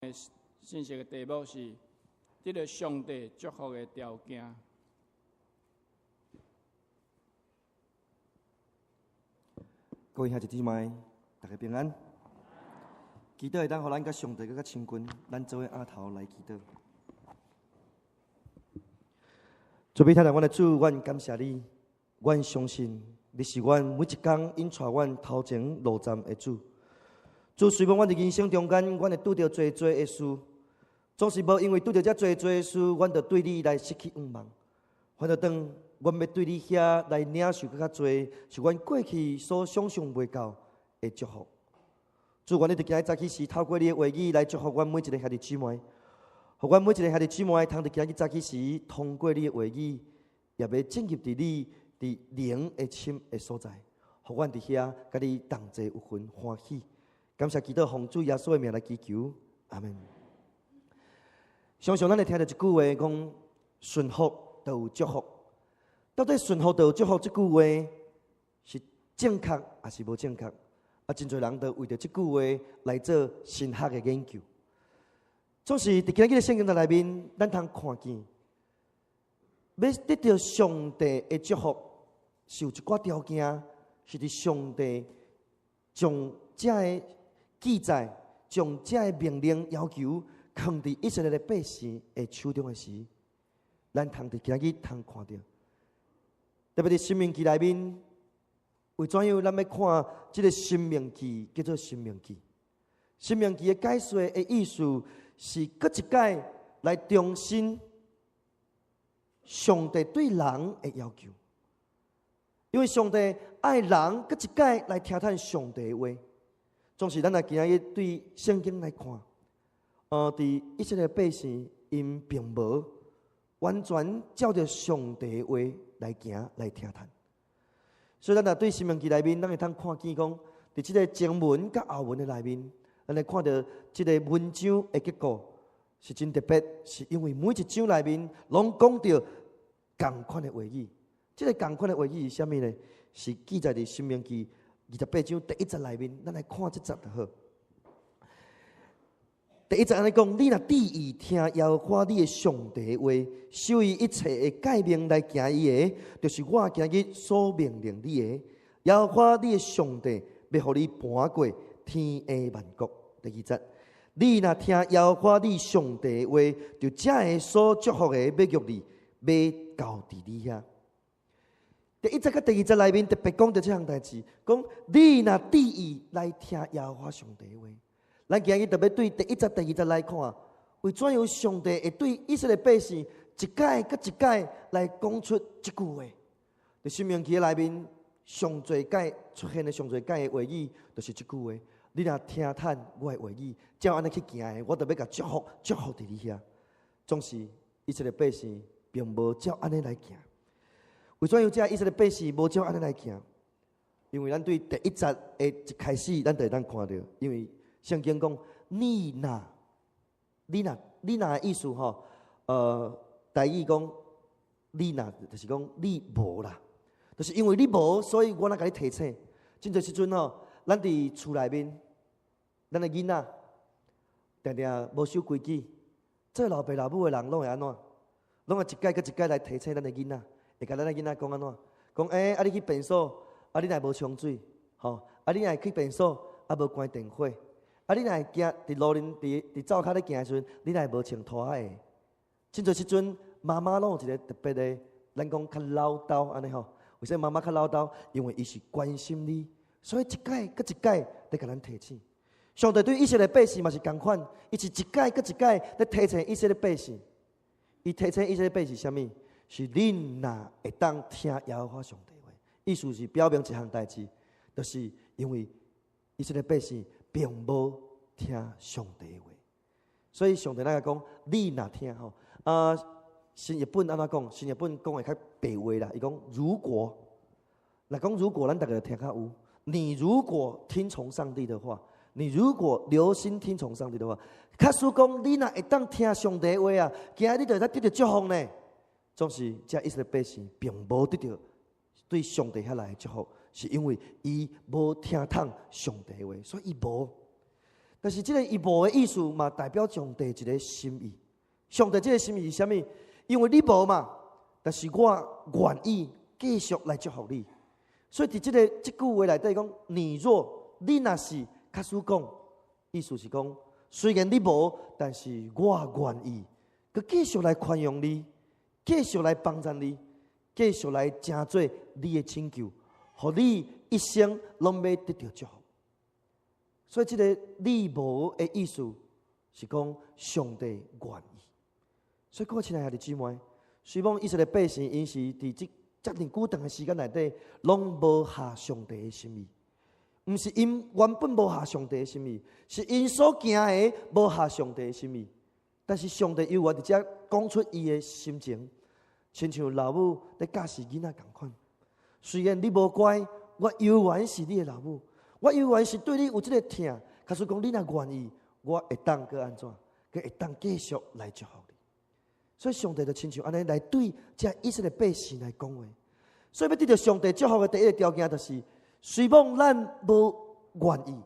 信息的题目是得到上帝祝福的条件。各位兄弟姊妹，大家平安。祈祷会当互咱甲上帝更较亲近，咱做伙额头来祈祷。主要听到阮的主，阮感谢你，阮相信你是阮每一天引带阮头前路站的主。主，虽然阮伫人生中间，阮会拄着侪的事，总是无因为拄着遮侪的事，阮就对你来失去望望。反倒当阮要对你遐来领受更较侪，是阮过去所想象袂到的祝福。主，愿你伫今日早起时，透过你的话语来祝福阮每一个兄弟姊妹，互阮每一个兄弟姊妹通伫今日早起时，通过你的话语，也要进入伫你伫灵的深的所在，互阮伫遐甲你同齐有份欢喜。感谢祈祷奉主耶稣的名来祈求，阿门。常常咱会听到一句话，讲顺服就有祝福。到底顺服就有祝福这句话是正确还是无正确？真侪人都为着这句话来做神学的研究。总是伫今日的圣经内面，咱通看见，要得到上帝的祝福，是有一寡条件，是伫上帝将这个记载、将这个命令要求放伫以色列的百姓的手中的时，咱通伫今日通看到。特别伫申命记内面，为怎样咱要看这个申命记叫做申命记？申命记的解说的意思是，搁一届来重申上帝对人的要求，因为上帝爱人搁一届来听听上帝的话。总是咱来今日对圣经来看，伫以色列百姓因并无完全照着上帝的话来行来听听。所以咱若对申命记内面，咱会通看见讲，伫即个前文甲后文的内面，咱来看到即个文章的结果是真特别，是因为每一章内面拢讲到同款的话语。即个同款的话语是啥物呢？是记载伫申命记28章第1节内面，咱来看这节就好。第1节安尼讲：你若注意听耶和华你的上帝的话，守伊一切的诫命来行伊的，就是我今日所命令你的。耶和华你的上帝要互你搬过天下万国。第2节，你若听耶和华你上帝的话，就这个所祝福的要约你，要交伫你遐。第1节甲第2节内面特别讲到这项代志，讲你若注意来听耶和华上帝的话。咱今日特别对第1节、第2节来看，为怎样上帝会对以色列百姓一届甲一届来讲出这句话？在申命记内面，上最届出现的上最届的话语，就是这句话。你若听探我的话语，照安尼去行的，我就要甲祝福伫你遐。总是以色列百姓并无照安尼来行。为怎样这以色列百姓无照安尼来行？因为咱对第1节的一开始，咱就会当看到，因为圣经讲，你若的意思吼，台语讲，你若就是讲你无啦，就是因为你无，所以我来甲你提醒。真侪时阵吼，咱伫厝内面，咱的囡仔定定无守规矩，做老爸老母的人拢会安怎？拢会一届搁一届来提醒咱的囡仔，会甲咱的囡仔讲安怎？讲啊，你去便所，你若无冲水，吼，你若去便所，无关电火。你若行伫路边伫灶骹咧行的时阵，你若无穿拖鞋，真侪时阵妈妈拢有一个特别的，咱讲较唠叨安尼吼。为啥妈妈较唠叨？因为伊是关心你，所以一届搁一届咧甲咱提醒。上帝对以色列百姓嘛是同款，伊是一届搁一届咧提醒以色列百姓。伊提醒以色列百姓啥物？是恁若会当听耶和华上帝话，意思是表明一项代志，就是因为以色列百姓并无听上帝的话，所以上帝来讲，你若听吼，新日本安怎讲？新日本讲的较白话啦，伊讲如果，来讲如果咱大家听较有，你如果听从上帝的话，你如果留心听从上帝的话，假使讲你若会当听上帝的话啊，今日你就会得到祝福呢。总是这以色列百姓并无得到对上帝遐来的祝福，是因为伊无听从上帝的话，所以伊无。但是这个一无的意思嘛，代表上帝一个心意。上帝这个心意是啥物？因为你无嘛，但是我愿意继续来祝福你。所以伫这句话内底讲，你若你若是卡斯讲，意思是讲，虽然你无，但是我愿意，佮继续来宽容你，继续来帮助你，继续来成做你的拯救，互你一生拢要得到祝福。所以这个你无的意思是讲上帝愿意。所以各位亲爱的姊妹，虽然以色列百姓因是伫这久长的时间内底，拢无下上帝的心意，毋是因原本无下上帝的心意，是因所行的无下上帝的心意。但是上帝又伫遮讲出伊的心情，亲像老母在教示囡仔同款。虽然你无乖，我犹原是你的老母，我犹原是对你有这个疼。可是讲你若愿意，我会当个安怎？佮会当继续来祝福你。所以上帝就亲像安尼来对这以色列百姓来讲话。所以要得到上帝祝福的第一个条件，就是虽讲咱无愿意，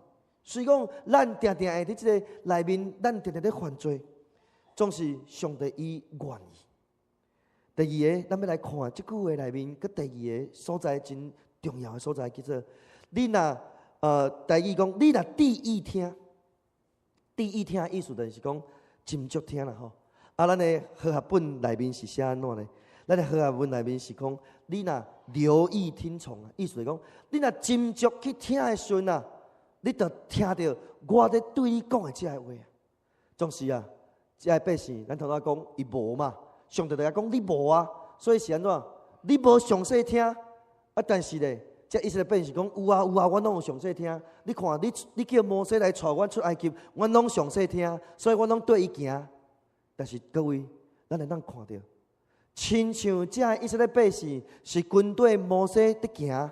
虽讲咱定定会伫这个内面，咱定定咧犯罪，总是上帝伊愿意。第二个，咱要来看这句话内面，佮第二个所在真重要的所在，叫做你若第二讲，你若第一听，第一听意思就是讲斟酌听啦吼。咱的和合本内面是写安怎呢？咱的和合本内面是讲，你若留意听从啊，意思是讲，你若斟酌去听的时阵啊，你就听到我咧对你讲的这个话啊。总是啊，这个百姓，咱头仔讲伊无嘛，上帝就讲你无啊，所以是安怎？你无详细听啊，但是咧，这以色列百姓是讲有啊有啊，我拢有详细听。你看，你叫摩西来带我出埃及，我拢详细听，所以我拢对伊行。但是各位，咱会当看到，亲像这以色列百姓是跟对摩西在行，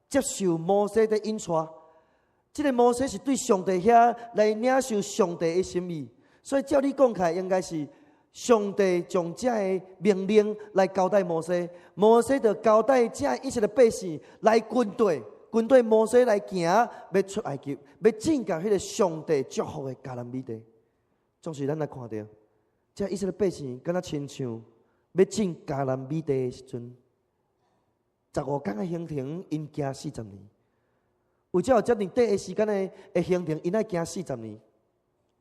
接受摩西的引带。这个摩西是对上帝遐来领受上帝的心意，所以照你讲起来，应该是上帝将这个命令来交代摩西，摩西就交代这以色列百姓来跟对摩西来行，要出埃及，要进到迄个上帝祝福的迦南美地。总是咱来看到。这以色列百姓敢若亲像要进迦南美地的时阵，15天的行程，因行40年。为只有遮尔短的时间的行程，因爱行40年，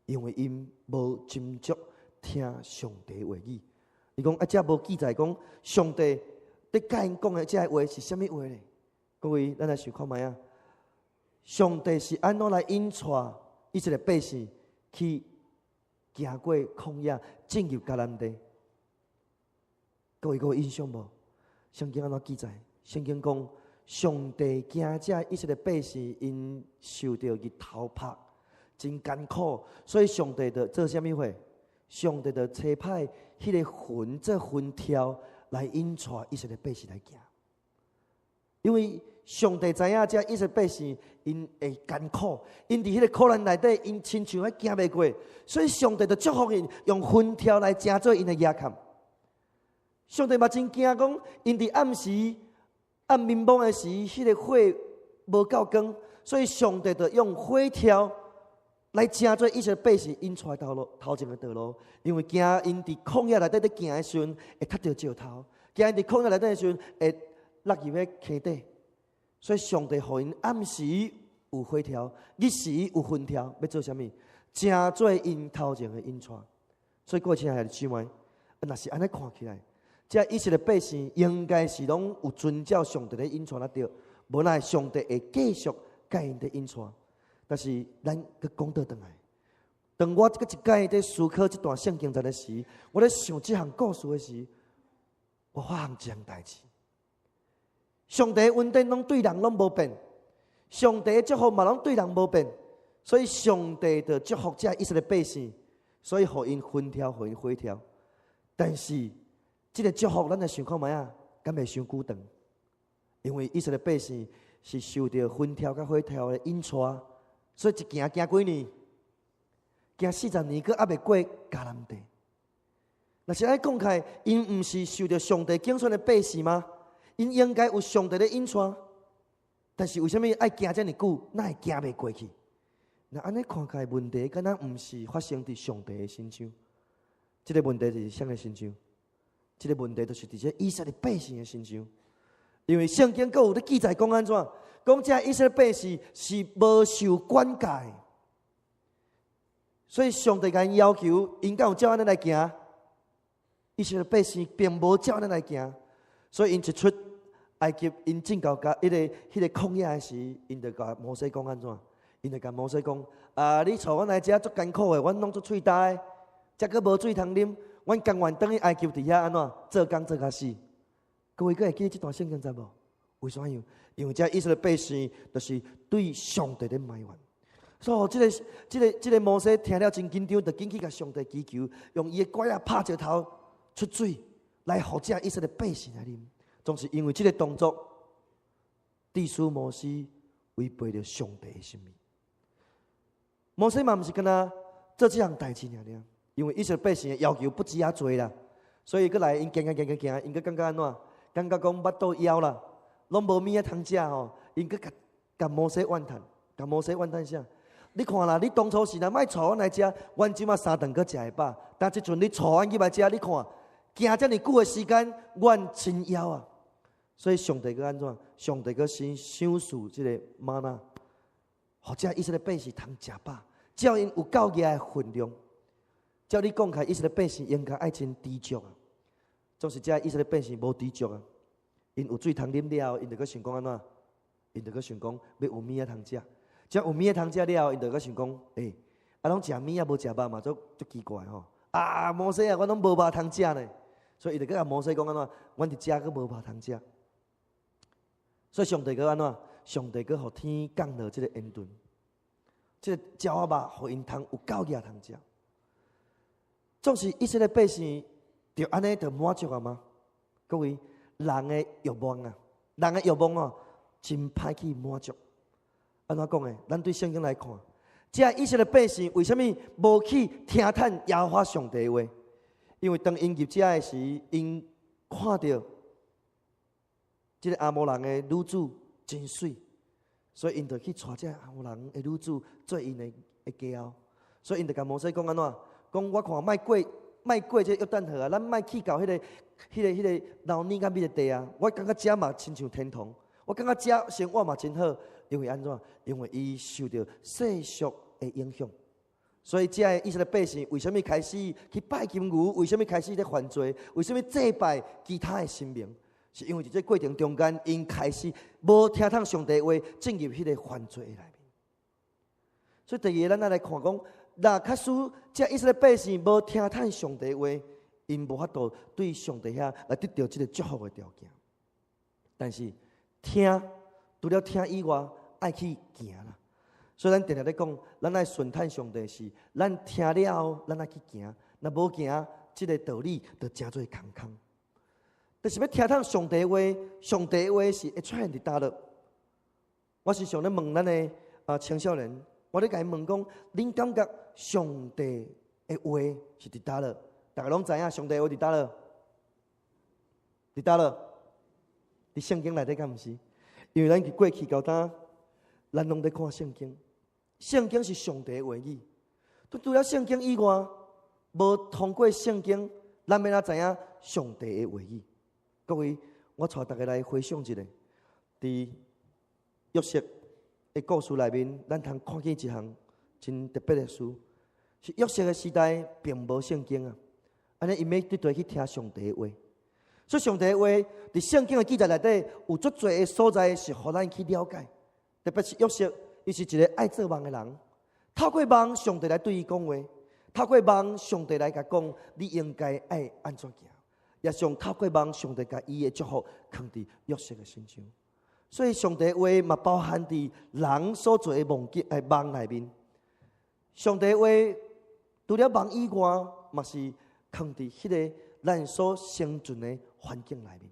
因为因无斟酌听上帝的话语。你讲遮无记载讲上帝在甲因讲的这话是啥物话呢？各位，咱来想看卖啊！上帝是安怎来引带以色列百姓去？行过旷野，进入迦南地。各位有印象无？圣经安怎记载？圣经讲，上帝惊这以色列百姓因受到日头晒，真艰苦，所以上帝就做啥物货？上帝就差派迄个云做云条来引带以色列百姓来行。因为上帝知影这以色列百姓因会艰苦，因伫迄个苦难内底，因亲像还行袂过，所以上帝就祝福因，用云条来成做因的亚坎。上帝嘛真惊讲，因伫暗时暗暝暝的时，迄个火无够光，所以上帝就用火条来成做以色列百姓因带道路头前的道路，因为惊因伫旷野内底咧行的时阵会踢到石头，惊因伫旷野内底的时阵会落入迄坑底。所以上帝互因暗时有火条，日时有云条，要做啥物？成做因头前的引带。所以各位亲爱的姊妹，若是安尼看起来，这以色列百姓应该是拢有遵照上帝的引带，那对，无奈上帝会继续甲因的引带。但是咱佮讲倒转来，当我一摆在思考这段圣经在的时，我咧想这项故事的时，我发现一项代志。上帝的恩典拢对人拢无变，上帝的祝福嘛拢对人无变，所以上帝就祝福这以色列百姓，所以互因云条，互因火条。但是这个祝福，咱来想看卖啊，敢袂伤久长？因为以色列百姓是受到云条甲火条的引带，所以一行几年，行40年，佫还袂过迦南地。若是爱讲起来，因毋是受到上帝拣选的百姓吗？因应该有上帝的引带，但是为什么爱行这么久，哪会行袂过去？那安尼看起来问题，敢若毋是发生伫上帝的身上。这个问题是谁的身上？这个问题就是伫这以色列百姓的身上。因为圣经阁有咧记载讲安怎？讲这以色列百姓是无受管教，所以上帝甲因要求，因敢有照安尼来行？以色列百姓并无照安尼来行，所以因一出埃及，因正到甲迄个旷野的时，因就甲摩西讲安怎？因就甲摩西讲：你带阮来遮足艰苦的，阮拢足喙焦的，则阁无水通啉，阮甘愿等于埃及伫遐安怎做工做甲死？各位，阁会记这段圣经知无？为啥样？因为这以色列百姓就是对上帝的埋怨，所以这个摩西听了真紧张，就紧去甲上帝祈求，用伊的拐啊拍石头出水，来互这以色列百姓来啉。总是因为这个动作，致使摩西违背了上帝的心意。摩西嘛，毋是干那做这样代志尔，因为以色列百姓的要求不止遐多啦，所以佮来因行，因佮感觉安怎？感觉讲巴肚枵啦，拢无物仔通食吼，因佮甲摩西怨叹，甲摩西怨叹啥？你看啦，你当初是若莫带阮来食，阮即马3顿佮食会饱，但即阵你带阮去来食，你看行遮尔久的时间，阮真枵啊！所以上帝佮安怎？上帝佮先赏赐即个玛纳，或者以色列百姓通食饱，照因有够额的分量。照你讲开，以色列百姓应该爱真知足啊！总是遮以色列百姓无知足啊！因有水通啉了，因就佮想讲安怎？因就佮想讲要有物仔通食。只要有物仔通食了，因就佮想讲，拢食物仔无食肉嘛，足奇怪吼！摩西啊，我拢无肉通食呢，所以伊就佮摩西讲安怎？阮伫遮佮无肉通食。所以上帝佮安怎？上帝佮互天降落即个恩顿，即个鸟仔肉，互因通有够额通食。总是以色列百姓就安尼就满足啊吗？各位，人的欲望啊，人的欲望哦，真歹去满足。安怎讲诶？咱对圣经来看，这以色列百姓为什么无去听叹耶和华上帝的话？因为当因入遮的时，因看到这个阿摩人的女子真水，所以因就去带这阿摩人的女子做因的家后。所以因就甲摩西讲安怎？讲我看莫过这约旦河啊，咱莫去到迄个老年甲美的地啊。我感觉遮嘛亲像天堂，我感觉遮生活嘛真好，因为安怎？因为伊受到世俗的影响，所以遮以色列百姓为什么开始去拜金牛？为什么开始咧犯罪？为什么祭拜其他的神明？是因为伫这过程中间，因开始无听从上帝话，进入迄个犯罪内面。所以第二，咱来看讲。那假使这以色列百姓无听从上帝话，因无法度对上帝遐来得到这个祝福的条件。但是听，除了听以外，爱去行啦。所以咱常常咧讲，咱爱顺探上帝是，咱听了后，咱爱去行。若无行，这个道理就真做空。但是要听从上帝话，上帝话是会出现伫倒落。我时常咧问咱的青少年。我咧甲伊问讲，恁感觉上帝的话是伫倒落？大家拢知影上帝话伫倒落？伫倒落？伫圣经内底敢毋是？因为咱过去到呾，咱拢在看圣经，圣经是上帝的话语。除了圣经以外，无通过圣经，咱要哪知影上帝的话语？各位，我带大家来回想一下，伫约瑟的故事内面，咱通看见一项真特别的事，是约瑟的时代并无圣经啊，安尼伊要对对去听上帝的话，所以上帝的话伫圣经的记载内底有足侪的所在是互咱去了解，特别是约瑟，伊是一个爱做梦的人，透过梦上帝来对伊讲话，透过梦上帝来甲讲你应该爱安怎行，也上透过梦上帝甲伊的祝福放伫约瑟的身上。所以上帝的话嘛包含伫人所做的梦内面。上帝的话除了梦以外，嘛是放伫迄个咱所生存的环境内面。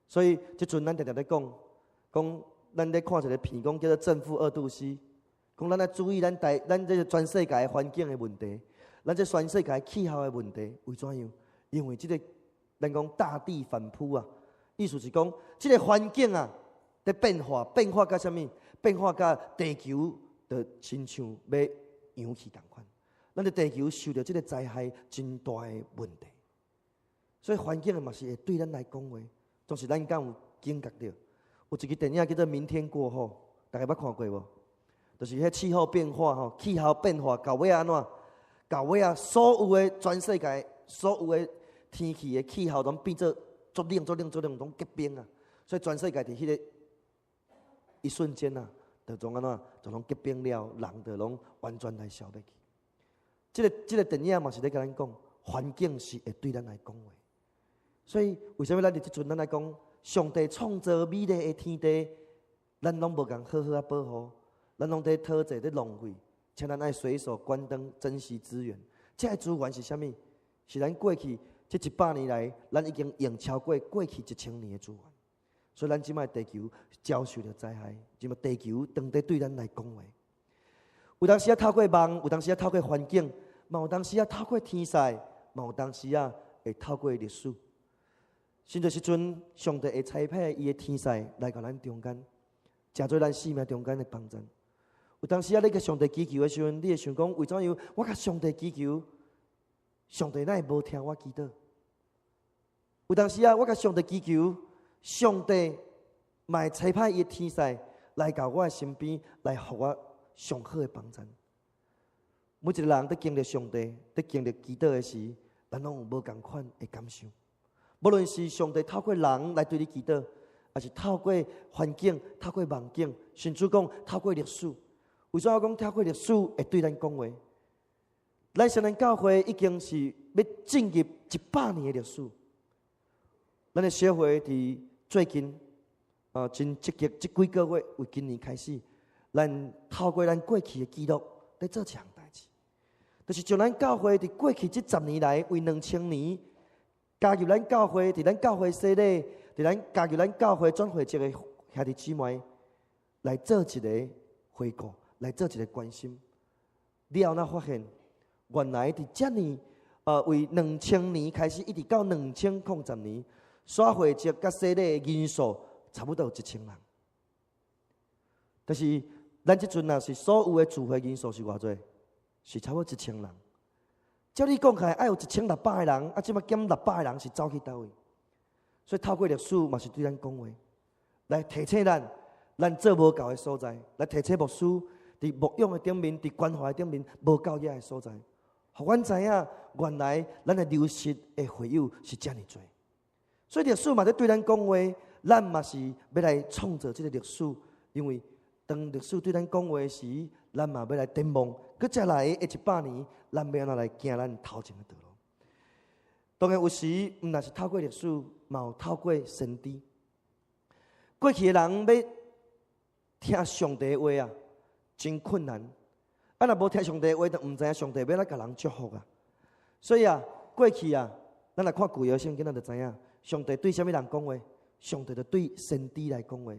所以即阵咱常常咧讲，咱咧看一个片，讲叫做正负二度 C， 讲咱来注意咱这个全世界的环境的问题，咱这全世界气候的问题，为怎样？因为即个咱讲大地反扑啊，意思是讲即个环境啊。在变化甲什么？变化甲地球就亲像要扬起同款。咱的地球受到这个灾害真大的问题，所以环境嘛是会对咱来讲话，总是咱敢有警觉到。有一个电影叫做《明天过后》，大家捌看过无？就是迄气候变化吼，气候变化到尾安怎？到尾啊，所有的全世界所有的天气的气候拢变做足冷、拢结冰啊！所以全世界伫迄个一瞬间啊，就总安怎？就拢结冰了，人就拢完全来消灭去。这个电影嘛是咧甲咱讲，环境是会对咱来讲话。所以为什么咱伫即阵咱来讲，上帝创造美丽的天地，咱拢无共好好啊保护，咱拢伫讨债、伫浪费，请咱爱随手关灯，珍惜资源。这资源是啥物？是咱过去这100年来，咱已经用超过去1000年的资源。所以咱即摆地球遭受着灾害，即摆地球当地对咱来讲话。有当时透过梦，有当时透过环境，嘛有当时透过天势，嘛有当时会透过历史。甚至时阵，上帝会差派伊的天势来到咱中间，成做咱生命中间的帮助。有当时你甲上帝祈求的时阵，你会想讲，为怎样我甲上帝祈求，上帝哪会无听我祈祷？有当时我甲上帝祈求，上帝嘛会差派伊的天势来到我的身边，来互我上好的帮助。每一个人在经历上帝、在经历祈祷的时，咱拢有无同款的感受。无论是上帝透过人来对你祈祷，还是透过环境、透过梦境，甚至讲透过历史。为什么讲透过历史会对咱讲话？咱圣灵教会已经是要进入100年的历史。咱的社会伫最近真积极，这几个月为今年开始，咱透过咱过去的记录，在做一项代志，就是将咱教会伫过去这10年来，为2000年加入咱教会，伫咱教会洗礼，加入咱教会转会籍的兄弟姊妹，来做一个回顾，来做一个关心。了后才发现，原来伫这年为2000年开始，一直到2010年，刷会籍甲洗礼的人数差不多有1000人。但是咱即阵若是所有的聚会人数是偌济？是差不多1000人。照你讲起来，爱有1600个人，即摆减600个人是走去倒位？所以透过历史嘛是对咱讲话，来提醒咱做无够的所在，来提醒牧师伫牧养的顶面，伫关怀的顶面无够野的所在，互阮知影原来咱的流失的会友是遮尔多。所以历史嘛在对咱讲话，咱嘛是要来创造这个历史，因为当历史对咱讲话时，咱嘛要来展望，佮接来的100年，咱要安怎来行咱头前的道路。当然有时毋但是透过历史，嘛有透过先知。过去的人要听上帝的话啊，真困难。若无听上帝的话，就毋知影上帝要来甲人祝福啊。所以过去咱来看旧约圣经，咱就知影上帝对什么人讲话？上帝就对先知来讲话，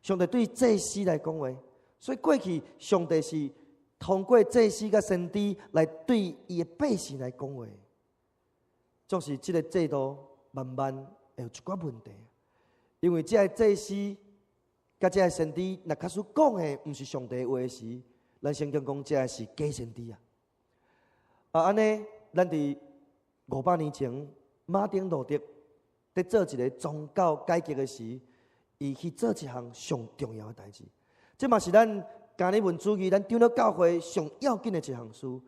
上帝对祭司来讲话。所以过去上帝是通过祭司甲先知来对伊的百姓来讲话。总是这个制度慢慢会有一寡问题，因为这个祭司甲这个先知，若假使讲的毋是上帝的话时，咱圣经讲这个是假先知安尼，咱伫500年前，马丁路德在做一个宗教改革的时，伊去做一项上重要的代志。这嘛是咱今日文主义，咱长老教会上要紧的一项事。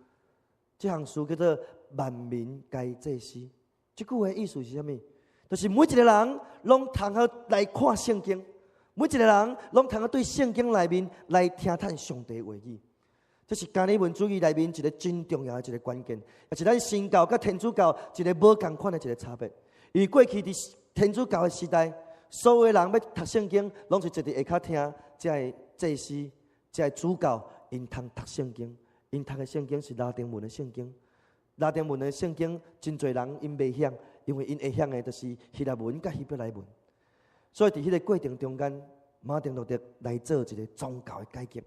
这项事叫做万民皆祭司。这句话意思是啥物？就是每一个人拢通好来看圣经，每一个人拢通好对圣经内面来听探上帝的话语。这是今日文主义内面一个真重要的一个关键，也是咱新教甲天主教一个无同款的一个差别。因为过去伫天主教的时代，所有的人要读圣经，拢是坐伫下骹听，这个祭司、这个主教因通读圣经，因读的圣经是拉丁文的圣经。拉丁文的圣经，真侪人因袂晓，因为因会晓的就是希腊文甲希伯来文。所以伫迄个过程中间，马丁路德来做一个宗教的改革，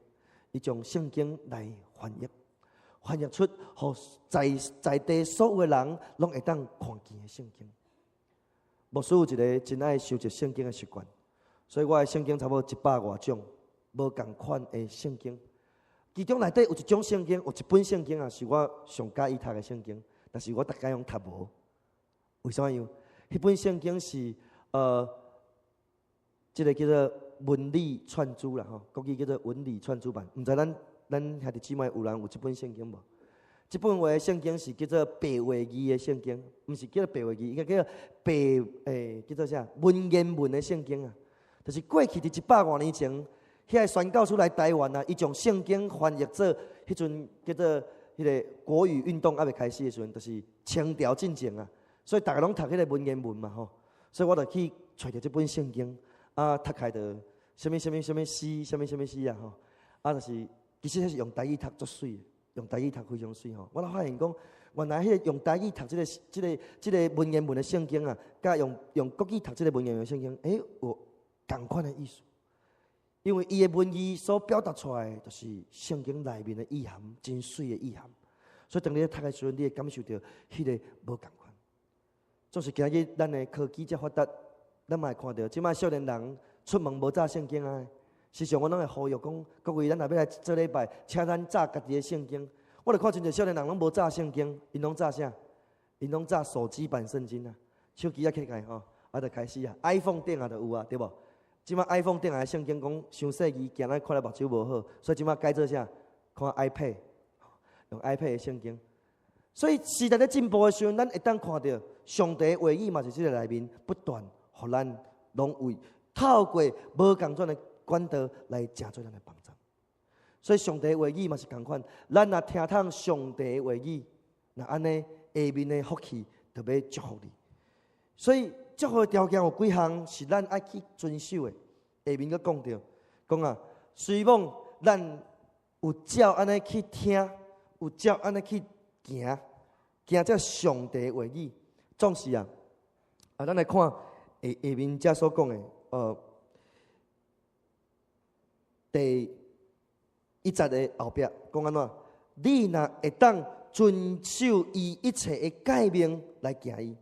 伊将圣经来翻译出，互在地所有的人拢会当看见的圣经。牧师有一个真爱收集圣经的习惯，所以我的圣经差不多100多种，无同款的圣经。其中内底有一种圣经，有一本圣经啊，是我上喜意读的圣经，但是我大概用读无。为什么样？迄本圣经是这个叫做文理串珠啦吼，国语叫做文理串珠版。毋知咱兄弟姊妹有人有这本圣经无？这本话圣经是叫做白话字的圣经，毋是叫做白话字，应该叫做叫做啥文言文的圣经啊。就是过去伫100多年前，遐宣教出来台湾啊，伊将圣经翻译做迄阵叫做迄个国语运动还未开始的时阵，就是清朝进前啊，所以大家拢读迄个文言文嘛吼，所以我就去找着这本圣经啊，读开着什么诗，什么诗啊吼，啊就是其实迄是用台语读足水。用台语读非常水吼，我发现讲，原来迄个用台语读这个文言文的圣经啊，甲用国语读这个文言文的圣经，有同款的意思。因为伊的文字所表达出来，就是圣经内面的意涵，真水的意涵。所以当你读的时候，你会感受到迄个无同款。总是今日咱的科技遮发达，咱嘛会看到，即摆少年人出门无炸圣经啊。时常我拢会呼吁讲，各位咱若要来做礼拜，请咱炸家己的圣经。我著看真侪少年人拢无炸圣经，因拢炸啥？因拢炸手机版圣经啊，手机啊起来吼，就开始啊 ，iPhone 顶啊就有啊，对无？即摆 iPhone 顶的圣经讲伤细字，惊咱看了目睭无好，所以即摆改做啥？看 iPad， 用 iPad 的圣经。所以时代在进步的时候，咱会当看到上帝话语嘛是即个内面不断，互咱拢为透过无共款的管道来成做咱的帮助，所以上帝话语嘛是同款。咱若听透上帝话语，那安尼下面的福气就要祝福你。所以祝福的条件有几项是咱爱去遵守的。下面佫讲到，讲啊，希望咱有照安尼去听，有照安尼去行这上帝的话语。总是啊，咱来看下面遮所讲的，第1节的后壁讲安怎？你若会当遵守伊一切的诫命来行伊，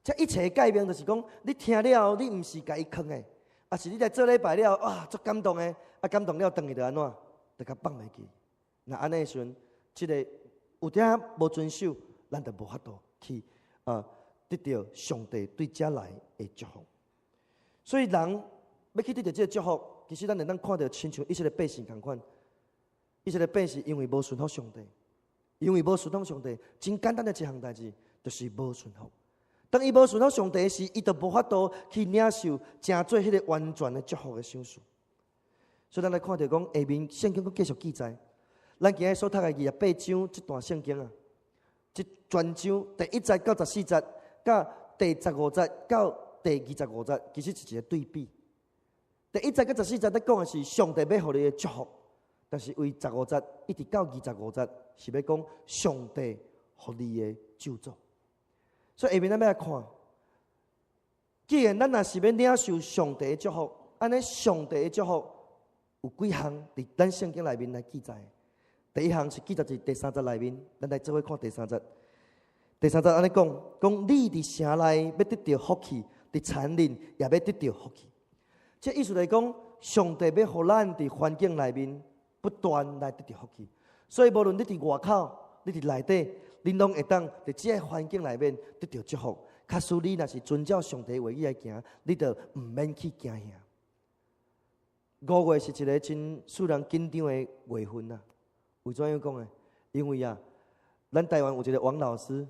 这一切的诫命就是讲，你听了，你毋是家己囥的，啊是你来做礼拜了，哇，足感动的，啊感动了，转去就安怎？就甲放袂记。那安尼的时阵，即个有点无遵守，咱就无法度去得到上帝对遮来的祝福。所以人要去得到这个祝福。其实咱会当看到，亲像以色列百姓同款，以色列百姓因为无顺服上帝，因为无顺服上帝，真简单的一项代志，就是无顺服。当伊无顺服上帝时，伊就无法度去领受真做迄个完全的祝福的赏赐。所以咱来看到讲下面圣经佫继续记载，咱今日所读的28章这段圣经啊，这全章第1节到14节，甲第15节到第25节，其实是一个对比。第1节到14节，咧讲的是上帝要互你的祝福，但是为15节一直到25节，是要讲上帝互你的咒诅。所以下面咱要来看，既然咱若是要领受上帝的祝福，安尼上帝的祝福有几项伫咱圣经内面来记载。第一项是记载在第3节内面，咱来做伙看第3节。第3节安尼讲，你伫城内要得到福气，伫田林也要得到福气。这意思来讲，上帝要互咱伫环境内面不断来得到福气。所以无论你伫外口，你伫内底，你拢会当伫这个环境内面得到祝福。假使你若是遵照上帝话语来行，你就毋免去惊吓。5月是一个真使人紧张的月份啊。为怎样讲呢？因为啊，咱台湾有一个王老师，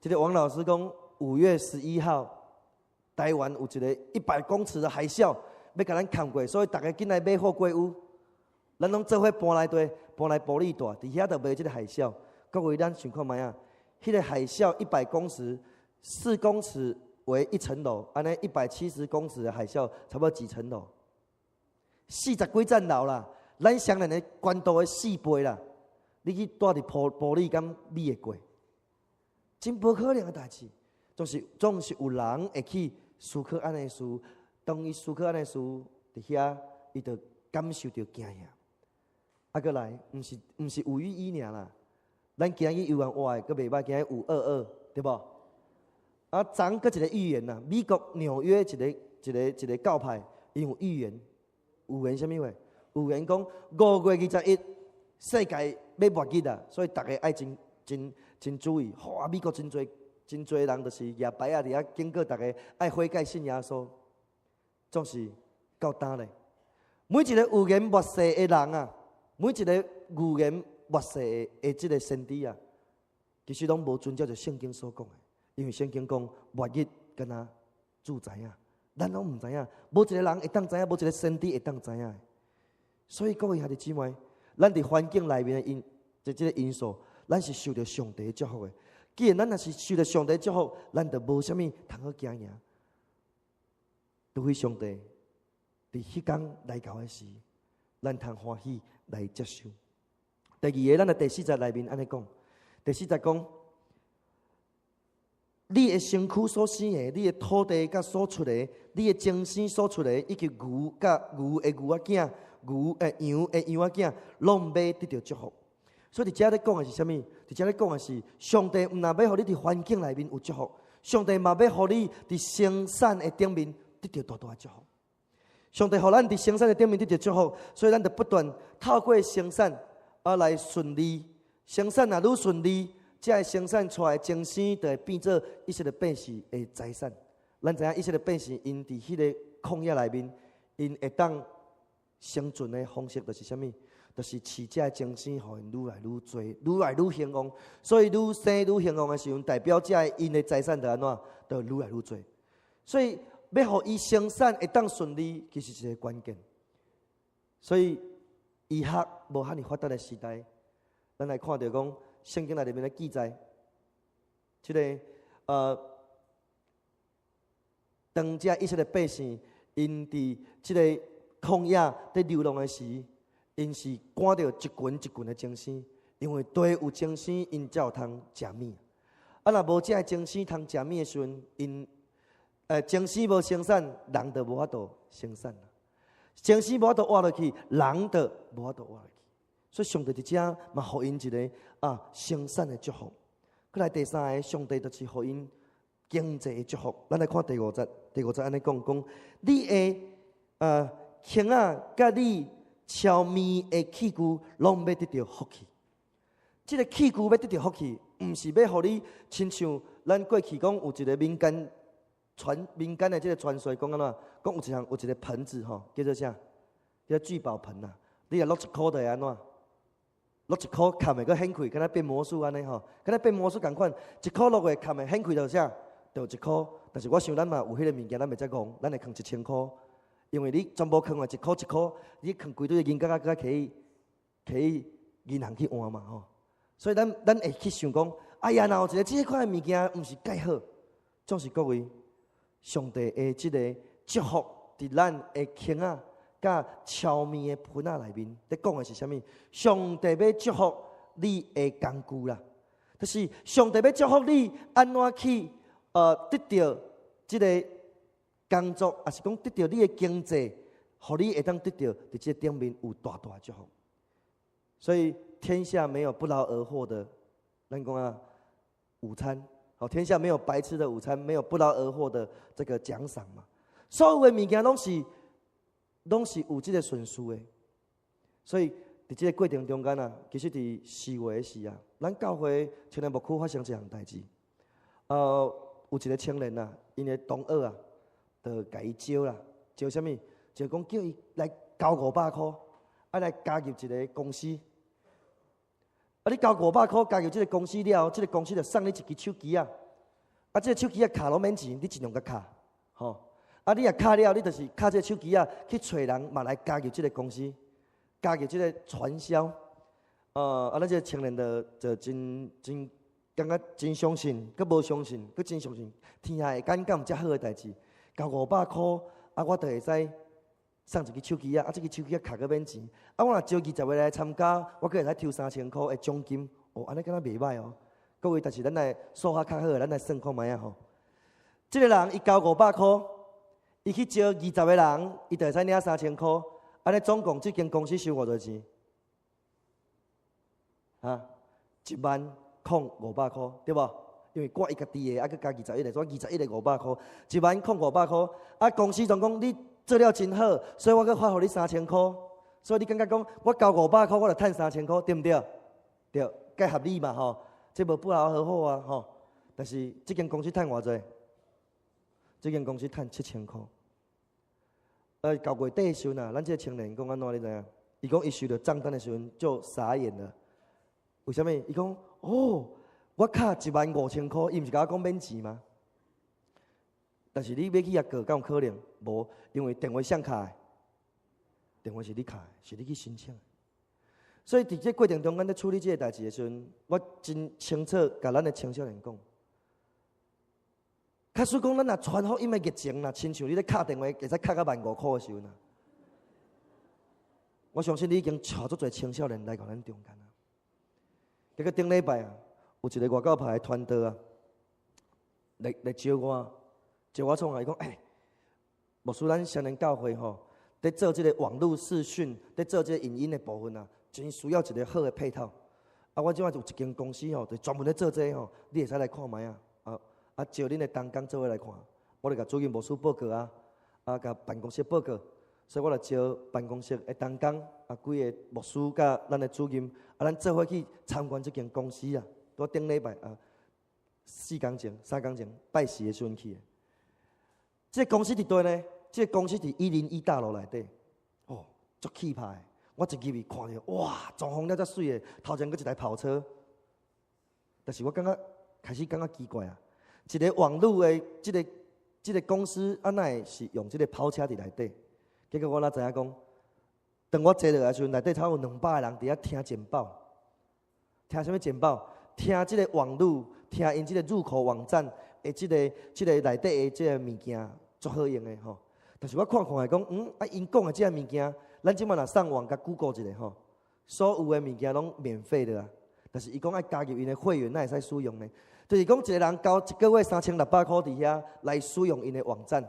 这个王老师讲5月11号。台湾有一个100公尺的海啸，要甲咱扛过，所以大家紧来买好过屋，咱拢做伙搬来地，搬来玻璃大，伫遐就卖这个海啸。各位，咱想看卖啊？迄个海啸100公尺，4公尺为1层楼，安尼170公尺的海啸，差不多几层楼？40几层楼啦，咱双人的关度的4倍啦。你去住伫玻璃敢米会过？真无可能的代志。总是有人会去思考安尼事，当伊思考安尼事，伫遐伊就感受到惊吓。过来，毋是511尔啦，咱今日游园外阁袂歹，今日522，对无？昨昏阁一个预言呐，美国纽约一个教派，因有预言，预言啥物话？有人讲5月21世界要末日啊，所以大家爱真注意。哇，美国真侪人就是举牌啊，伫遐警告大家爱悔改信耶稣，总是够胆咧。每一个预言末世的人啊，每一个预言末世的即个先知啊，其实拢无遵照着圣经所讲的，因为圣经讲末日敢若主知影，咱拢毋知影，无一个人会当知影，无一个先知会当知影。所以各位兄弟姊妹，咱伫环境内面的即个因素，咱是受到上帝的祝福的。既然咱若是受到上帝的祝福，咱就无啥物通好惊赢。除非上帝伫迄天来到的时，咱通欢喜来接受。第二个，咱的第4节内面安尼讲，第4节讲，你的身躯所生的，你的土地甲所出的，你的精神所出的，以及牛甲牛的牛仔囝，牛的羊的羊仔囝，拢要得到祝福。所以伫遮咧讲的是啥物？伫遮咧讲的是，上帝毋但要互你伫环境内面有祝福，上帝嘛要互你伫生产的顶面得到大大的祝福。上帝互咱伫生产的顶面得到祝福，所以咱就不断透过生产来顺利。生产若愈顺利，这个生产出来的精神就会变做以色列百姓的财产。咱知影以色列百姓因伫迄个旷野内面，因会当生存的方式就是啥物？就是饲这个精神，互因愈来愈多，愈来愈兴旺。所以愈生愈兴旺的时候，代表这个因的财产就安怎？就愈来愈多。所以要互伊生产会当顺利，其实是一个关键。所以医学无遐尼发达的时代，咱来看到讲圣经内面的记载，即个当这以色列百姓因伫即个旷野在流浪的时，因是赶着一群一群的精神，因为地有精神，因才有通食米。若无这精神通食米的时阵，因精神无生产，人就无法度生产。精神无法度活落去，人就无法度活落去。所以上帝伫遮嘛，互因一个生产的祝福。再来第3个，上帝就是互因经济的祝福。咱来看第5节，第5节安尼讲，你的颈仔甲你超面的器具，拢要得到福气。这个器具要得到福气，毋是要互你亲像咱过去讲有一个民间的这个传说，讲安怎？讲有一个盆子吼，叫做啥？叫聚宝盆呐。你若落1箍就会安怎？落1箍砍的，佮掀开，敢若变魔术安尼吼，敢若变魔术共款。1箍落去砍的，掀开就啥？就1箍。但是我想咱嘛有迄个物件，咱袂遮讲，咱会藏1000箍。因为你全部藏完1箍1箍，你藏规堆的银角仔，可以银行去换嘛吼。所以咱会去想讲，哎呀，若有一个这款的物件，毋是介好。总是各位，上帝的即个祝福伫咱的颈仔甲超面的盆仔内面，在讲的是啥物？上帝要祝福你的工具啦，就是上帝要祝福你安怎去得到即个工作，也是讲得到你的经济，互你会当得到伫这顶面有大大的祝福。所以天下没有不劳而获的，咱讲午餐。好，天下没有白吃的午餐，没有不劳而获的这个奖赏嘛。所有的物件拢是有这个顺序的。所以伫这个过程中间其实伫4月的时咱教会青年牧区发生一项代志。有一个青年因的同学就甲伊招啦，招啥物？就讲叫伊来交500块，来加入一个公司。你交500块加入这个公司了，这个公司就送你一支手机这个手机卡拢免钱，你尽量甲卡，吼。你若卡了，你就是卡这个手机去找人嘛来加入这个公司，加入这个传销。咱这个青年就真感觉真相信，佮无相信，佮真相信，天下会敢有遮好的代志？交500块，我就会使送一支手机这支手机卡佮免钱。我若招20个来参加，我佮会使抽3000块的奖金。安尼敢若袂歹哦。各位，但是咱来数学较好，咱来算看卖吼。这个人伊交500块，伊去招20个人，伊就会使领3000块。安尼总共这间公司收偌多钱？10500块，对无？因为我伊家己的，佮加21个，所以21个500块，10500块。公司总讲你做了真好，所以我佮发互你3000块。所以你感觉讲，我交500块，我就赚3000块，对毋对？对，该合理嘛吼，这无不劳而获啊吼。但是这间公司赚偌济？这间公司赚7000块。到月底的时候呐，咱这个青年讲安怎你知影？伊讲伊收到账单的时阵就傻眼了。为什么？伊讲我卡15000块，伊毋是甲我讲免钱吗？但是你要去遐过，敢有可能？无，因为电话谁卡的？电话是你卡的，是你去申请的。所以伫这过程中，咱咧处理这个代志的时阵，我真清楚甲咱的青少年讲。假使讲咱若传福音的热情啦，亲像你咧敲电话，会使敲到15000块的时候呐，我相信你已经带足侪青少年来到咱中间啊。结果顶礼拜啊，有一个外教派的团队啊，来招我创啊，伊讲，牧师，咱少年教会吼，在做这个网络视讯，在做这个影音的部分啊，真需要一个好的配套。啊，我即摆有一间公司吼，就专门咧做这个吼，你会使来看卖啊。招恁的同工做伙来看，我就甲主任牧师报告甲办公室报告，所以我就招办公室的同工几个牧师甲咱的主任咱做伙去参观这间公司啊。我顶礼拜3天前拜四的时阵去的。这个公司伫倒呢？这个公司伫101大楼内底，足气派的。我一入去看着，哇，装潢了遮水的，头前佫一台跑车。但是我开始感觉奇怪啊。一个网络的这个公司，安奈是用这个跑车伫内底？结果我哪知影讲，当我坐落来的时阵，内底差不多200个人伫遐听简报，听什么简报？听这个网络，听因这个入口网站的这个内底的这个物件，足好用的吼。但是我看下讲，因讲的这个物件，咱即摆若上网甲 Google 一下吼，所有的物件拢免费的啊。但是伊讲爱加入因的会员，哪会使使用呢？就是讲，一个人交1个月3600块伫遐来使用因的网站，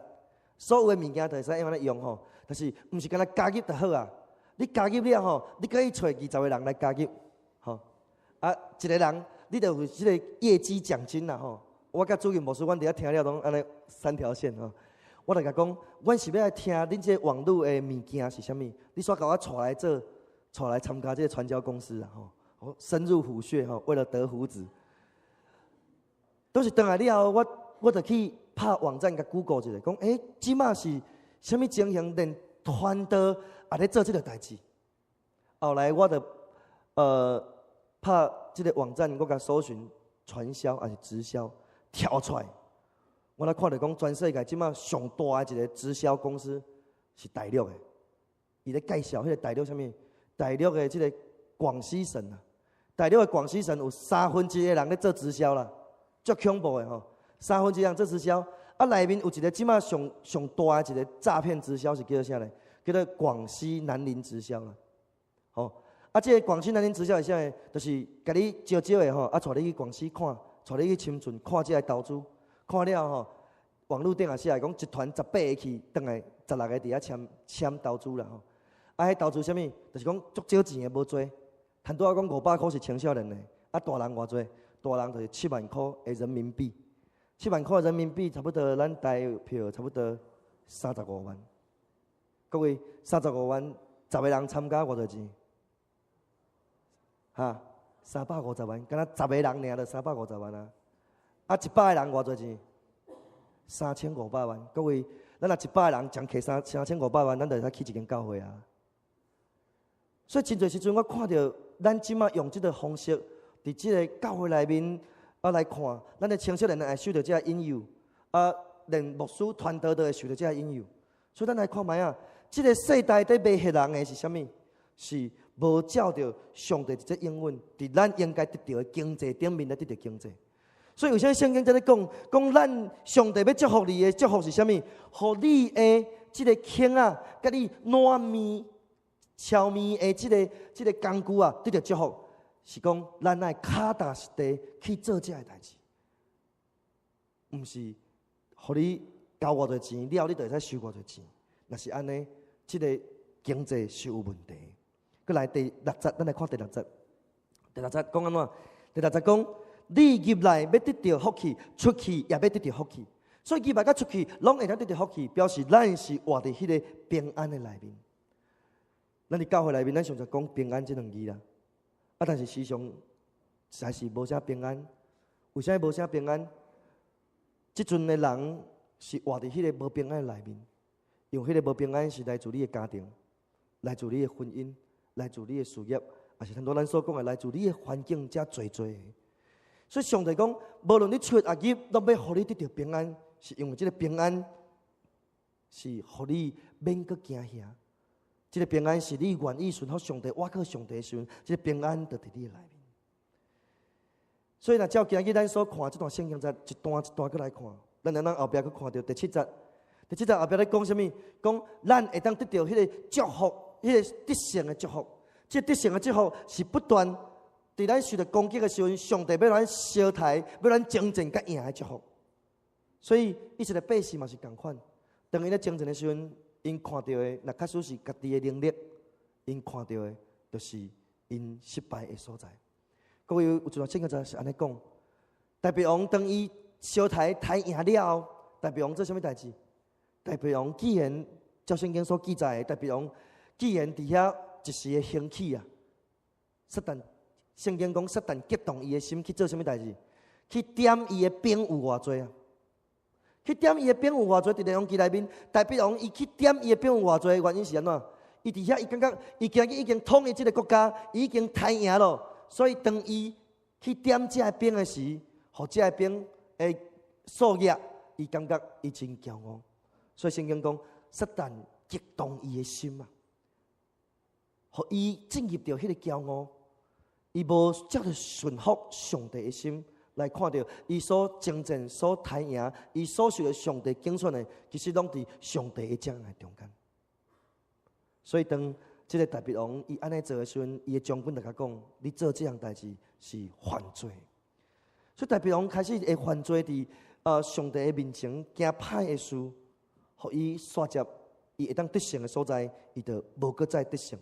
所有的物件就会使用安尼用吼。但是毋是干那加入就好啊？你加入了吼，你可以找20个人来加入，吼一个人你就有即个业绩奖金啦吼。我甲主任牧师，阮伫遐听了拢安尼3条线吼。我就甲讲，阮是要来听恁这网络的物件是啥物？你煞甲我带来参加这个传销公司啊吼，深入虎穴吼，为了得虎子。都是回来了后，我就去拍网站甲 Google 一下，讲即马是啥物情形？连团队也咧做这个代志。后来我就拍这个网站，我甲搜寻传销还是直销，跳出来，我来看到讲全世界即马上大的一个直销公司是大陆的，伊咧介绍迄个大陆啥物？大陆的这个广西省啊，大陆的广西省有1/3的人咧做直销啦。足恐怖的吼，1/3人做直销，内面有一个即马上大的一个诈骗直销是叫做啥呢？叫做广西南宁直销啦。这个广西南宁直销是啥呢？就是甲你招的吼，带你去广西看，带你去深圳看这个投资，看了吼，网络顶也写讲一团18个去，转来16个伫遐签投资啦吼。迄投资啥物？就是讲足少钱的无多，很多讲500块是青少年的，大人偌多？大人就是7万块的人民币，7万块人民币差不多咱台票差不多35万。各位，35万10个人参加偌少钱？350万，敢若10个人尔就350万啊！100个人偌少钱？3500万。各位，咱若100个人将摕3500万，咱就会使起一间教会啊！所以真侪时阵，我看到咱即马用即个方式。伫即个教会内面来看，咱的青少年会受到这引诱，连牧师团队都会受到这引诱。所以咱来看卖啊，即个世代在卖黑人的是啥物？是无照着上帝这应允，伫咱应该得到的经济顶面来得到经济。所以有些圣经在咧讲咱上帝要祝福你的祝福是啥物？互你的即个轻啊，甲你烂面、超面的即个工具啊，得到祝福。是讲，咱爱脚踏实地去做这个代志，毋是，互你交偌多钱，了你就会使收偌多钱。若是安尼，这个经济是有问题。佮来第6节，咱来看第6节。第6节讲安怎？第6节讲，你入来要得到福气，出去也要得到福气。所以入来甲出去，拢会当得到福气，表示咱是活伫迄个平安的内面。咱伫教会内面，咱常常讲平安这两字啦。但是时常实在是无啥平安。为啥无啥平安？即阵的人是活伫迄个无平安内面，因为迄个无平安是来自你的家庭，来自你的婚姻，来自你的事业，也是很多咱所讲的来自你的环境，遮侪的。所以上帝讲，无论你出业入，拢要互你得到平安，是因为即个平安是互你免阁惊吓。即个平安是你愿意顺服上帝，倚靠上帝的时阵，即个平安就伫你的内面。所以若照今日咱所看这段圣经，再一段一段过来看，咱后后壁去看到第7节。第7节后壁咧讲什么？讲咱会当得到迄个祝福，迄个得胜的祝福。即个得胜的祝福是不断伫咱受到攻击的时阵，上帝要咱烧台，要咱征战甲赢的祝福。所以以色列百姓嘛是共款，当因咧征战的时阵，因看到的若确实是家己的能力，因看到的就是因失败的所在。各位有一段圣经是安尼讲：大卫王当伊烧台赢了后，大卫王做啥物代志？大卫王既然照圣经所记载的，大卫王既然伫遐一时的兴起啊，撒旦圣经讲撒旦激动伊的心去做啥物代志？去点伊的兵有偌济啊？去点伊的兵有偌济？伫列王记内面，大卫王伊去点伊的兵有偌济？原因是安怎？伊伫遐伊感觉伊今日已经统一这个国家，已经赢了。所以，当伊去点这个兵的时，互这个兵的数业，伊感觉伊真骄傲。所以圣经讲，撒旦激动伊的心啊，互伊进入到迄个骄傲，伊无照着顺服上帝的心来看到伊所征战、所赢，伊所受的上帝拣选的，其实拢伫上帝的掌握中间。所以当即个大卫王，伊安尼做的时阵，伊的将军就甲讲：你做这样代志是犯罪。所以大卫王开始会犯罪伫上帝的面前行歹的事，互伊煞接伊会当得胜的所在，伊就无搁再得胜。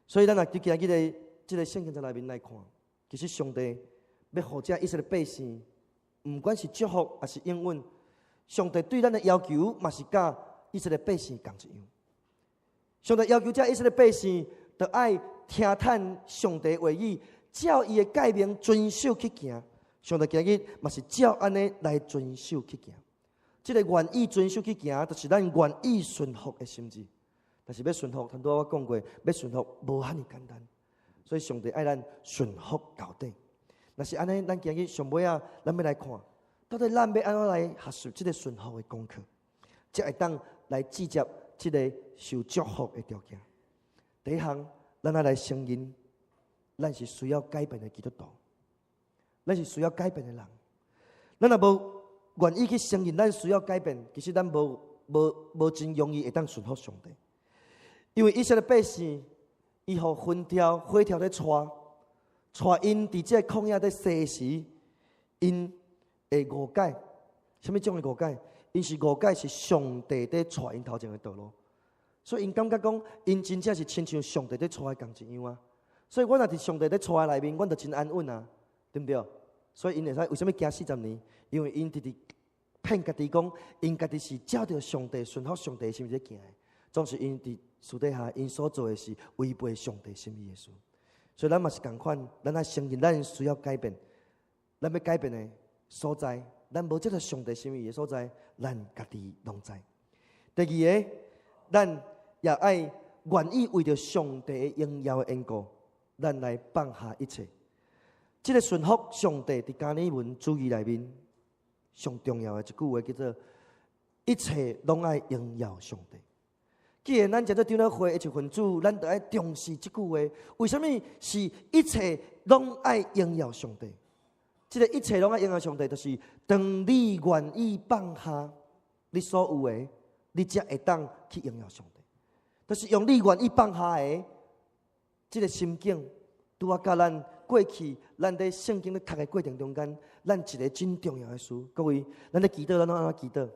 所以咱若伫今日的即个圣经在内面来看，其实上帝要互这以色列百姓，毋管是祝福还是应允，上帝对咱的要求嘛是甲以色列百姓共一样。上帝要求这以色列百姓，就爱听叹上帝的话语，照伊的诫命遵守去行。上帝今日嘛是照安尼来遵守去行。这个愿意遵守去行，就是咱愿意顺服的心志。但是要顺服，很多我讲过，要顺服无遐尼简单。所以上帝爱咱顺服到底。若是安尼，咱今日上尾啊，咱要来看，到底咱要安怎来学习这个顺服的功课，才会当来记接这个受祝福的条件。第一项，咱要来承认，咱是需要改变的基督徒，咱是需要改变的人。咱若无愿意去承认咱需要改变，其实咱无真容易会当顺服上帝。因为以色列百姓，伊互火条咧带因伫这旷野咧西时，因会误解，什么种的误解？因是误解是上帝在带因头前的道路，所以因感觉讲，因真正是亲像上帝在带的共一样啊。所以我若伫上帝在带内面，阮就真安稳啊，对不对？所以因会使为什么惊40年？因为因直直骗家己讲，因家己是照着上帝顺服上帝的心意在行的，总是因伫私底下因所做的是违背上帝心意的事。所以咱嘛是共款，咱要承认咱需要改变，咱要改变的所在，咱无接受上帝心意的所在，咱家己拢知。第二个，咱也爱愿意为着上帝荣耀的缘故，咱来放下一切。这个顺服上帝伫加尔文主义内面上重要的一句话叫做：一切拢爱荣耀上帝。既然咱在这长老会的一群分子，咱就要重视这句话。为什么是一切拢爱荣耀上帝？这个一切拢爱荣耀上帝，就是当你愿意放下你所有的，你才会当去荣耀上帝。就是用你愿意放下的这个心境，拄啊，甲咱过去咱在圣经咧读的过程中间，咱一个真重要的事。各位，咱咧祈祷，咱拢安怎祈祷？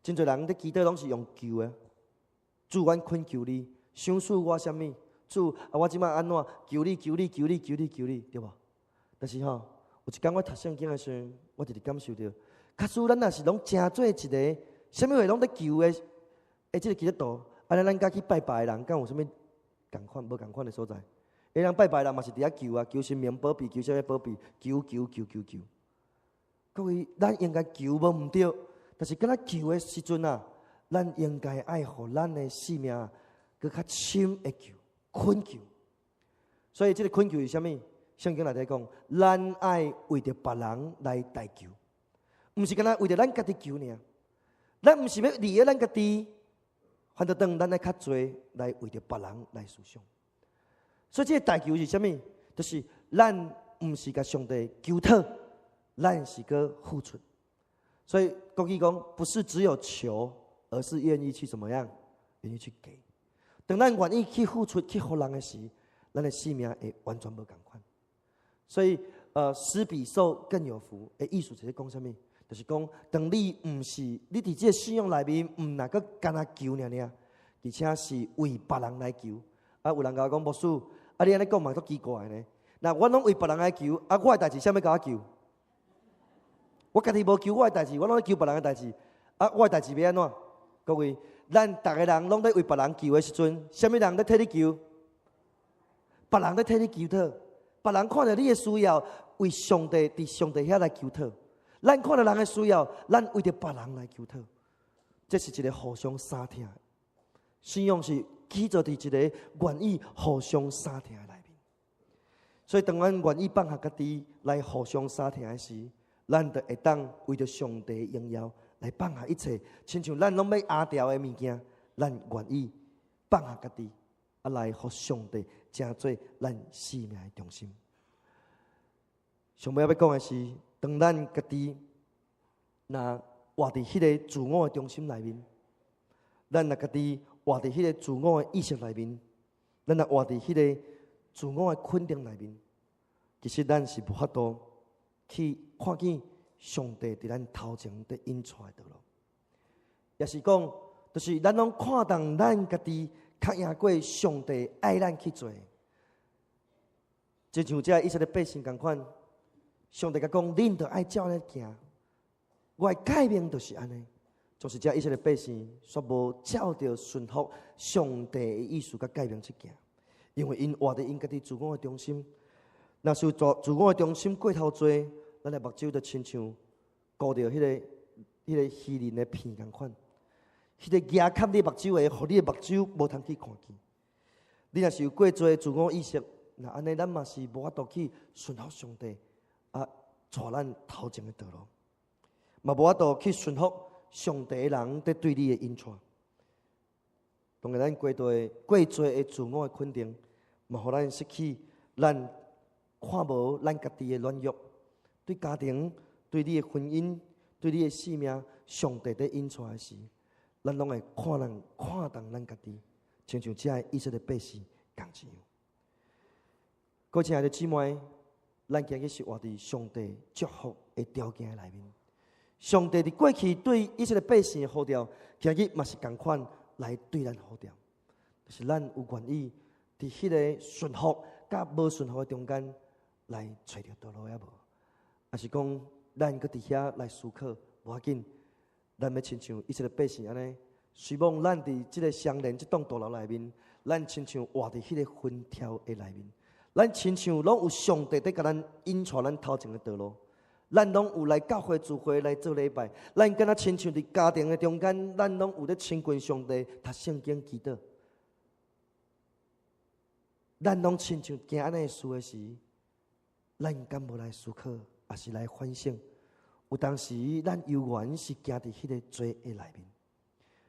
真侪人咧祈祷拢是用求的。主，阮恳求你，想赐我什么？主，我即摆安怎？求你，求你，求你，求你，求你，对无？但是有一天我读圣经的时候，我就是感受到，假使咱若是拢真做一个，什么话拢在求的，即个基督徒，安尼咱甲去拜拜的人，敢有啥物共款？无共款的所在。迄人拜拜的人嘛是伫遐求啊，求神明保庇，求啥物保庇，求。各位，咱应该求无毋对，但是敢若求的时阵啊，咱应该爱互咱的性命搁较深的求，恳求。所以，这个恳求是啥物？圣经内底讲，咱爱为着别人来代求，毋是敢若为着咱家己求尔。咱毋是要利益咱家己，反倒当咱来较侪来为着别人来思想。所以，这个代求是啥物？就是咱毋是甲上帝求讨，咱是个付出。所以国语讲，不是只有求，而是愿意去怎么样？愿意去给。当咱愿意去付出、去互人的时，咱的性命会完全无共款。所以，施比受更有福。意思就是讲啥物？就是讲，当你毋是你伫这个信仰内面，毋那个干那求尔，而且是为别人来求。有人甲我讲，牧师，你安尼讲嘛，足奇怪呢。那我拢为别人来求，我的代志啥物甲我求？我家己无求我的代志，我拢咧求别人的代志。我的代志要安怎？各位，咱逐个人拢咧为别人求的时阵，啥物人咧替你求？别人咧替你求讨。别人看到你的需要，为上帝伫上帝遐来求讨。咱看到人的需要，咱为着别人来求讨。这是一个互相相听。信仰是起造伫一个愿意互相相听的内面。所以，当咱愿意放下家己来互相相听的时，咱就会当为着上帝荣耀来放下一切，亲像咱拢要压掉的物件，咱愿意放下家己，来互上帝成做咱生命的中心。上尾要讲的是，当咱家己若活伫迄个自我的中心内面，咱若家己活伫迄个自我的意识内面，咱若活伫迄个自我的肯定内面，其实咱是无法度去看见上帝伫咱头前伫引出来的路，也是讲，就是咱拢看重咱家己较赢过上帝爱咱去做，就像这以色列百姓共款，上帝甲讲，恁着爱照咧行，我的诫命就是安尼，就是这以色列百姓却无照着顺服上帝的意思甲诫命去行，因为因活伫因家己自我的中心，若是自我的中心过头多，咱的目睭就亲像顾着迄个虚人的片共款，迄个牙卡你目睭的，互你的目睭无通去看见。你若是有过多自我意识，那安尼咱嘛是无法度去顺服上帝带咱头前的道路，嘛无法度去顺服上帝的人在对你的引带。当然，咱过多的自我的肯定，嘛互咱失去咱看无咱家己的软弱。对家庭、对你的婚姻、对你的性命，上帝在引出来时，咱拢会看重咱家己，亲像这以色列百姓共一样。各位亲爱的姊妹，咱今日是活伫上帝祝福的条件内面。上帝伫过去对以色列百姓的呼召，今日嘛是同款来对咱呼召，就是咱有愿意伫迄个顺服甲无顺服的中间来找着道路，也无？也是讲，咱搁伫遐来思考，无要紧。咱要亲像以色列百姓安尼，希望咱伫即个相连即栋大楼内面，咱亲像活伫迄个分条的内面，咱亲像拢有上帝在甲咱引带咱头前的道路，咱拢有来教会聚会来做礼拜，咱敢若亲像伫家庭的中间，咱拢有咧亲近上帝、读圣经、祈祷，咱拢亲像行安尼的事的时，咱敢无来思考？也是来反省，有当时咱犹原是行伫迄个罪的内面，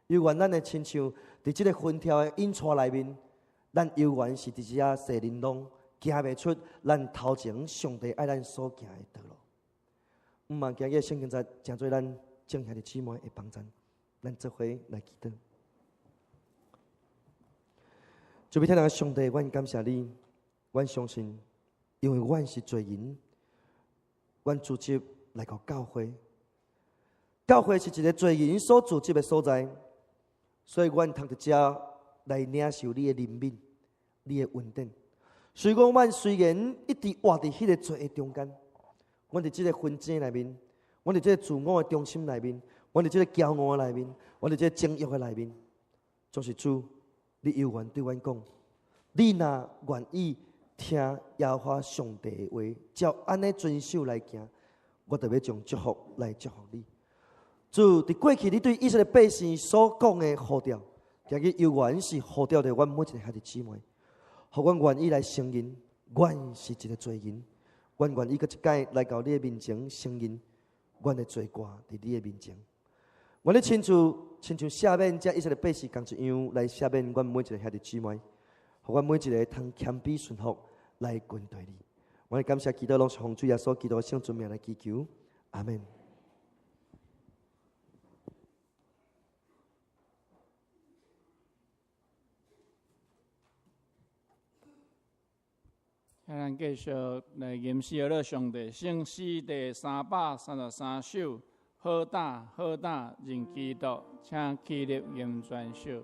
犹原咱的亲像伫即个分条的引带内面，咱犹原是伫遮细玲珑，行袂出咱头前上帝爱咱所行的道路。毋茫今日圣经节诚做咱正向的姊妹会帮助，咱做伙来祈祷。主要听到上帝，阮感谢你，阮相信，因为阮是罪人。阮组织来到教会，教会是一个罪人所组织的所在，所以阮通伫遮来领受你的怜悯、你的恩典。虽讲阮虽然一直活伫迄个罪的中间，阮伫即个纷争内面，阮伫即个自我的中心内面，阮伫即个骄傲的内面，阮伫即个情欲的内面。就是主，你有缘对阮讲，你若愿意听耶和华上帝的话，照安尼遵守来行，我就要将祝福来祝福你。主，伫过去你对以色列百姓所讲的呼召，今日有缘是呼召着阮每一个兄弟姊妹，互阮愿意来承认，阮是一个罪人，阮愿意搁一摆来到你的面前承认，阮的罪过伫你的面前。我咧亲像赦免这以色列百姓同一样来赦免阮每一个兄弟姊妹，互阮每一个通谦卑顺服来跟对你。我哋感谢祈祷，拢是奉主耶稣基督圣尊名来祈求，阿门。咱继续来吟诗了上帝圣诗第333首，好打好打，认基督，请起立吟全首。